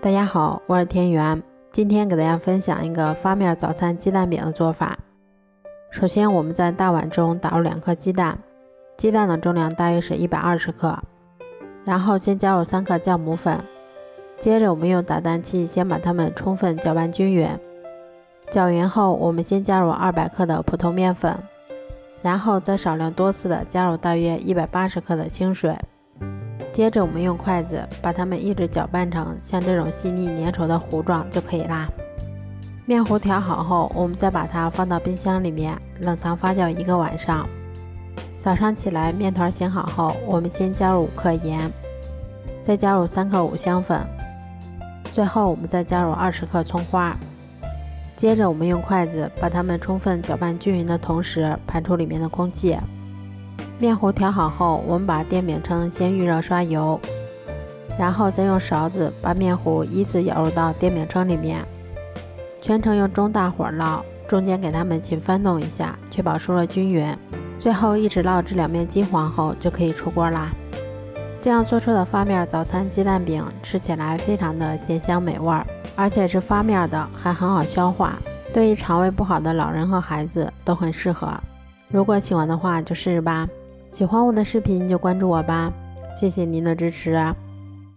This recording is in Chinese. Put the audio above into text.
大家好，我是田园，今天给大家分享一个发面早餐鸡蛋饼的做法。首先我们在大碗中打入2颗鸡蛋，鸡蛋的重量大约是120克，然后先加入3克酵母粉，接着我们用打蛋器先把它们充分搅拌均匀。搅匀后，我们先加入200克的普通面粉，然后再少量多次的加入大约180克的清水。接着我们用筷子把它们一直搅拌成像这种细腻粘稠的糊状就可以啦。面糊调好后，我们再把它放到冰箱里面冷藏发酵1个晚上。早上起来面团醒好后，我们先加入5克盐，再加入3克五香粉，最后我们再加入20克葱花。接着我们用筷子把它们充分搅拌均匀的同时排出里面的空气。面糊调好后，我们把电饼铛先预热刷油，然后再用勺子把面糊依次舀入到电饼铛里面，全程用中大火烙，中间给它们勤翻动一下，确保熟热均匀。最后一直烙至2面金黄后就可以出锅啦。这样做出的发面早餐鸡蛋饼吃起来非常的鲜香美味，而且是发面的，还很好消化，对于肠胃不好的老人和孩子都很适合。如果喜欢的话就试试吧。喜欢我的视频就关注我吧，谢谢您的支持啊。